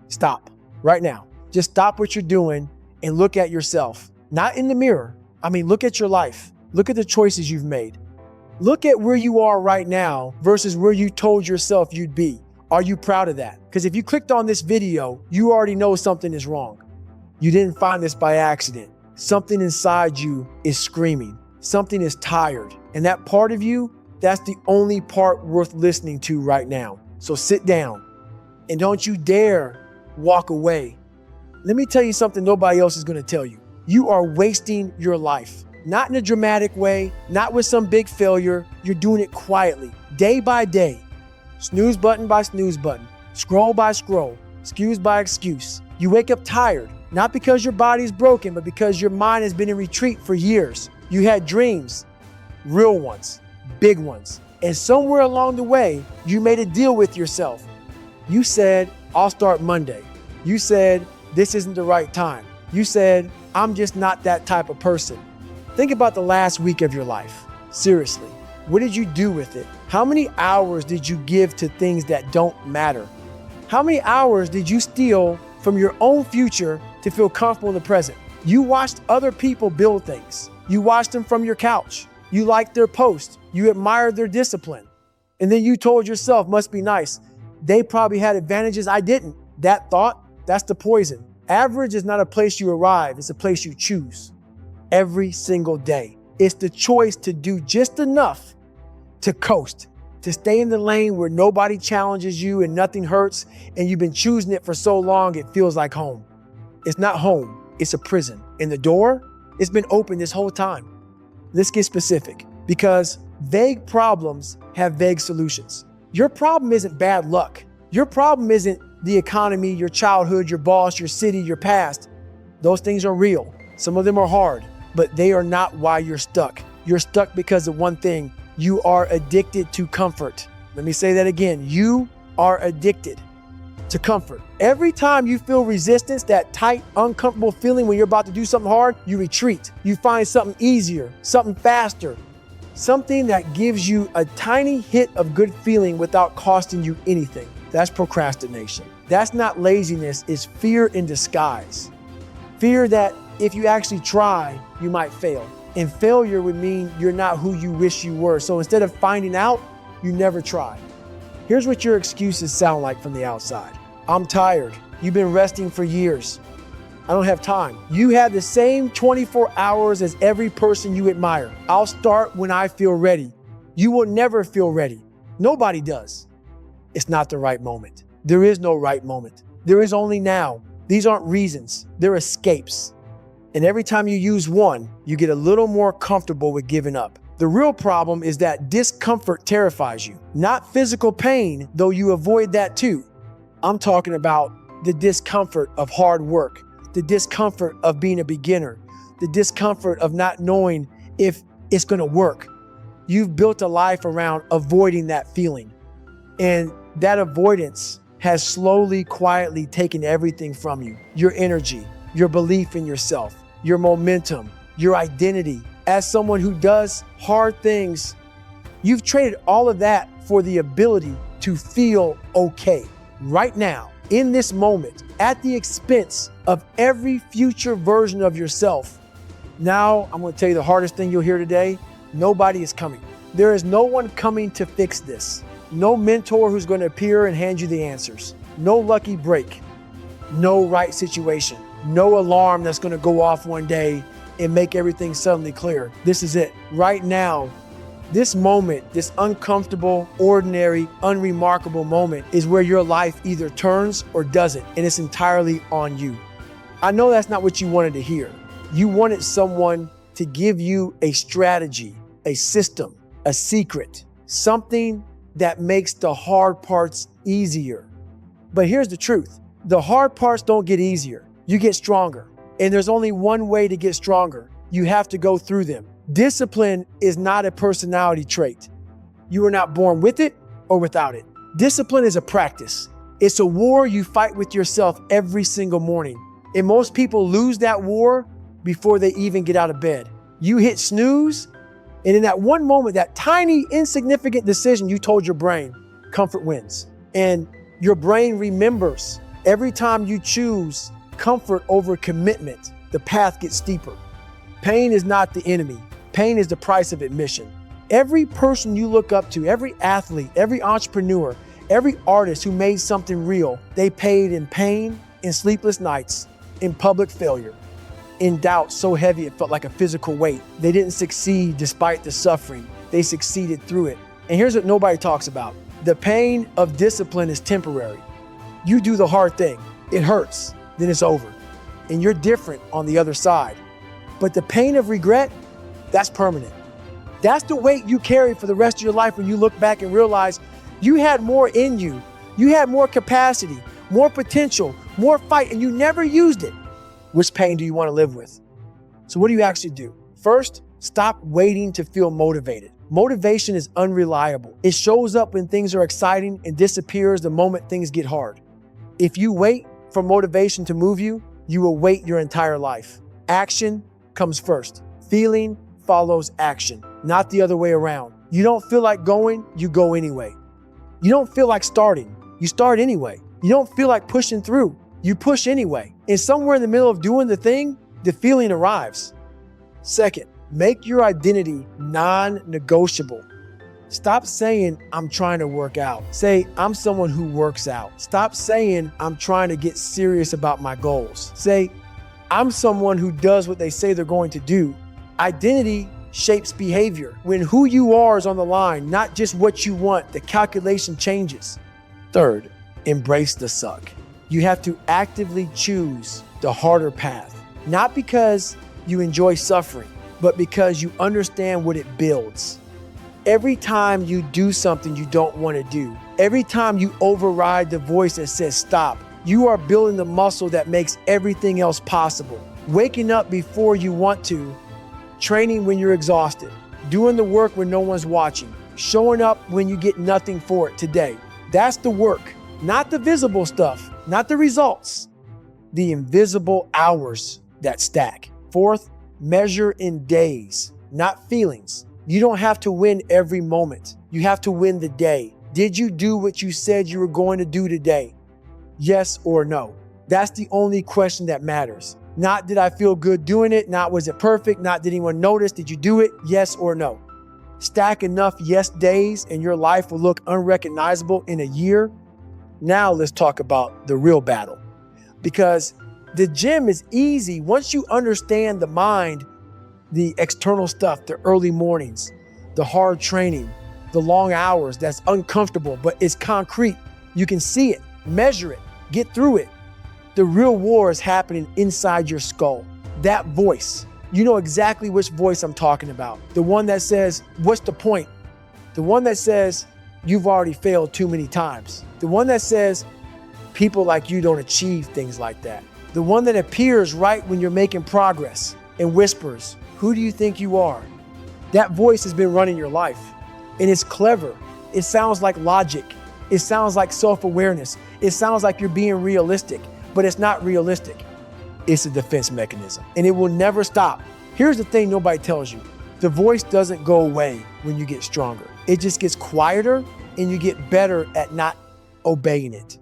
Stop right now. Just stop what you're doing and look at yourself. Not in the mirror. Look at your life. Look at the choices you've made. Look at where you are right now versus where you told yourself you'd be. Are you proud of that? Because if you clicked on this video, you already know something is wrong. You didn't find this by accident. Something inside you is screaming. Something is tired. And that part of you, that's the only part worth listening to right now. So sit down and don't you dare walk away. Let me tell you something nobody else is going to tell you. You are wasting your life. Not in a dramatic way, not with some big failure. You're doing it quietly, day by day. Snooze button by snooze button, scroll by scroll, excuse by excuse. You wake up tired, not because your body's broken, but because your mind has been in retreat for years. You had dreams, real ones, big ones. And somewhere along the way, you made a deal with yourself. You said, I'll start Monday. You said, this isn't the right time. You said, I'm just not that type of person. Think about the last week of your life. Seriously, what did you do with it? How many hours did you give to things that don't matter? How many hours did you steal from your own future to feel comfortable in the present? You watched other people build things. You watched them from your couch. You liked their posts. You admired their discipline. And then you told yourself, must be nice. They probably had advantages I didn't. That thought, that's the poison. Average is not a place you arrive. It's a place you choose every single day. It's the choice to do just enough to coast, to stay in the lane where nobody challenges you and nothing hurts, and you've been choosing it for so long it feels like home. It's not home, it's a prison. And the door, it's been open this whole time. Let's get specific, because vague problems have vague solutions. Your problem isn't bad luck. Your problem isn't the economy, your childhood, your boss, your city, your past. Those things are real. Some of them are hard, but they are not why you're stuck. You're stuck because of one thing. You are addicted to comfort. Let me say that again. You are addicted to comfort. Every time you feel resistance, that tight, uncomfortable feeling when you're about to do something hard, you retreat. You find something easier, something faster, something that gives you a tiny hit of good feeling without costing you anything. That's procrastination. That's not laziness, it's fear in disguise. Fear that if you actually try, you might fail. And failure would mean you're not who you wish you were. So instead of finding out, you never try. Here's what your excuses sound like from the outside. I'm tired. You've been resting for years. I don't have time. You have the same 24 hours as every person you admire. I'll start when I feel ready. You will never feel ready. Nobody does. It's not the right moment. There is no right moment. There is only now. These aren't reasons. They're escapes. And every time you use one, you get a little more comfortable with giving up. The real problem is that discomfort terrifies you. Not physical pain, though you avoid that too. I'm talking about the discomfort of hard work, the discomfort of being a beginner, the discomfort of not knowing if it's going to work. You've built a life around avoiding that feeling. And that avoidance has slowly, quietly taken everything from you. Your energy, your belief in yourself, your momentum, your identity. As someone who does hard things, you've traded all of that for the ability to feel okay right now, in this moment, at the expense of every future version of yourself. Now, I'm going to tell you the hardest thing you'll hear today. Nobody is coming. There is no one coming to fix this. No mentor who's going to appear and hand you the answers. No lucky break. No right situation. No alarm that's going to go off one day and make everything suddenly clear. This is it. Right now, this moment, this uncomfortable, ordinary, unremarkable moment is where your life either turns or doesn't, and it's entirely on you. I know that's not what you wanted to hear. You wanted someone to give you a strategy, a system, a secret, something that makes the hard parts easier. But here's the truth. The hard parts don't get easier. You get stronger. And there's only one way to get stronger. You have to go through them. Discipline is not a personality trait. You are not born with it or without it. Discipline is a practice. It's a war you fight with yourself every single morning. And most people lose that war before they even get out of bed. You hit snooze, and in that one moment, that tiny, insignificant decision you told your brain, comfort wins. And your brain remembers Every time you choose comfort over commitment, the path gets steeper. Pain is not the enemy. Pain is the price of admission. Every person you look up to, every athlete, every entrepreneur, every artist who made something real, they paid in pain, in sleepless nights, in public failure, in doubt so heavy it felt like a physical weight. They didn't succeed despite the suffering. They succeeded through it. And here's what nobody talks about. The pain of discipline is temporary. You do the hard thing. It hurts, then it's over. And you're different on the other side. But the pain of regret, that's permanent. That's the weight you carry for the rest of your life when you look back and realize you had more in you. You had more capacity, more potential, more fight, and you never used it. Which pain do you want to live with? So what do you actually do? First, stop waiting to feel motivated. Motivation is unreliable. It shows up when things are exciting and disappears the moment things get hard. If you wait for motivation to move you, you will wait your entire life. Action comes first. Feeling follows action, not the other way around. You don't feel like going, you go anyway. You don't feel like starting, you start anyway. You don't feel like pushing through, you push anyway. And somewhere in the middle of doing the thing, the feeling arrives. Second, make your identity non-negotiable. Stop saying, I'm trying to work out. Say, I'm someone who works out. Stop saying, I'm trying to get serious about my goals. Say, I'm someone who does what they say they're going to do. Identity shapes behavior. When who you are is on the line, not just what you want, the calculation changes. Third, embrace the suck. You have to actively choose the harder path, not because you enjoy suffering, but because you understand what it builds. Every time you do something you don't want to do, every time you override the voice that says stop, you are building the muscle that makes everything else possible. Waking up before you want to, training when you're exhausted, doing the work when no one's watching, showing up when you get nothing for it today. That's the work, not the visible stuff, not the results, the invisible hours that stack. Fourth, measure in days, not feelings. You don't have to win every moment. You have to win the day. Did you do what you said you were going to do today? Yes or no? That's the only question that matters. Not did I feel good doing it? Not was it perfect? Not did anyone notice? Did you do it? Yes or no? Stack enough yes days and your life will look unrecognizable in a year. Now let's talk about the real battle. Because the gym is easy once you understand the mind, the external stuff, the early mornings, the hard training, the long hours that's uncomfortable, but it's concrete. You can see it, measure it, get through it. The real war is happening inside your skull. That voice, you know exactly which voice I'm talking about. The one that says, what's the point? The one that says, you've already failed too many times. The one that says, people like you don't achieve things like that. The one that appears right when you're making progress and whispers, who do you think you are? That voice has been running your life, and it's clever. It sounds like logic. It sounds like self-awareness. It sounds like you're being realistic, but it's not realistic. It's a defense mechanism, and it will never stop. Here's the thing nobody tells you. The voice doesn't go away when you get stronger. It just gets quieter, and you get better at not obeying it.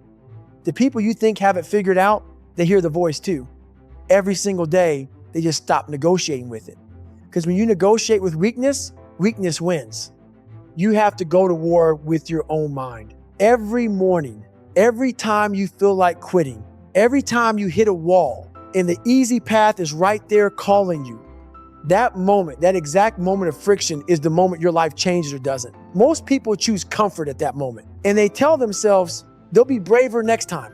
The people you think have it figured out, they hear the voice too. Every single day, they just stop negotiating with it. Because when you negotiate with weakness, weakness wins. You have to go to war with your own mind. Every morning, every time you feel like quitting, every time you hit a wall and the easy path is right there calling you, that moment, that exact moment of friction is the moment your life changes or doesn't. Most people choose comfort at that moment and they tell themselves they'll be braver next time.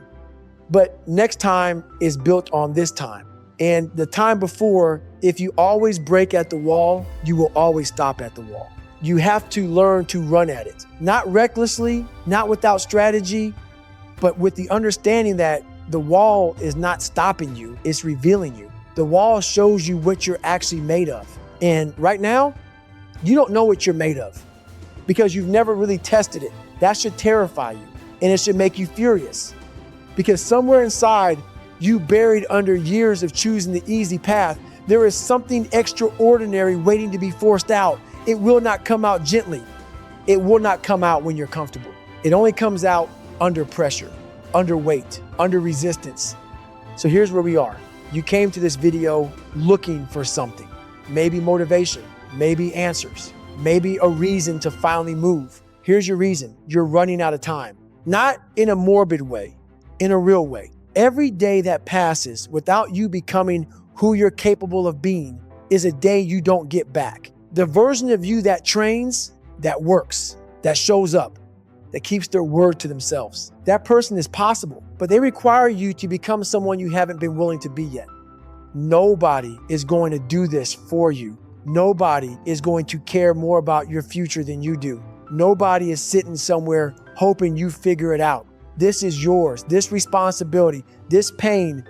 But next time is built on this time. And the time before, if you always break at the wall, you will always stop at the wall. You have to learn to run at it. Not recklessly, not without strategy, but with the understanding that the wall is not stopping you, it's revealing you. The wall shows you what you're actually made of. And right now, you don't know what you're made of because you've never really tested it. That should terrify you and it should make you furious because somewhere inside, you buried under years of choosing the easy path, there is something extraordinary waiting to be forced out. It will not come out gently. It will not come out when you're comfortable. It only comes out under pressure. underweight, under resistance. So here's where we are. You came to this video looking for something, maybe motivation, maybe answers, maybe a reason to finally move. Here's your reason. You're running out of time. Not in a morbid way, in a real way. Every day that passes without you becoming who you're capable of being is a day you don't get back. The version of you that trains, that works, that shows up, that keeps their word to themselves. That person is possible, but they require you to become someone you haven't been willing to be yet. Nobody is going to do this for you. Nobody is going to care more about your future than you do. Nobody is sitting somewhere hoping you figure it out. This is yours. This responsibility, this pain,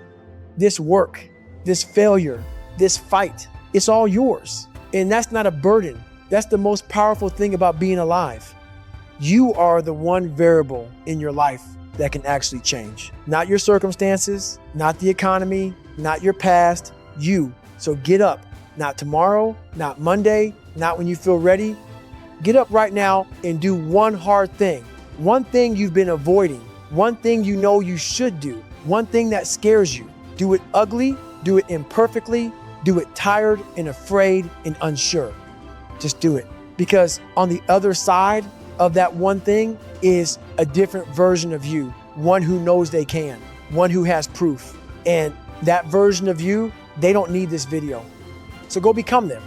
this work, this failure, this fight, it's all yours. And that's not a burden. That's the most powerful thing about being alive. You are the one variable in your life that can actually change. Not your circumstances, not the economy, not your past, you. So get up. Not tomorrow, not Monday, not when you feel ready. Get up right now and do one hard thing. One thing you've been avoiding. One thing you know you should do. One thing that scares you. Do it ugly, do it imperfectly, do it tired and afraid and unsure. Just do it. Because on the other side of that one thing is a different version of you. One who knows they can. One who has proof. And that version of you, they don't need this video. So go become them.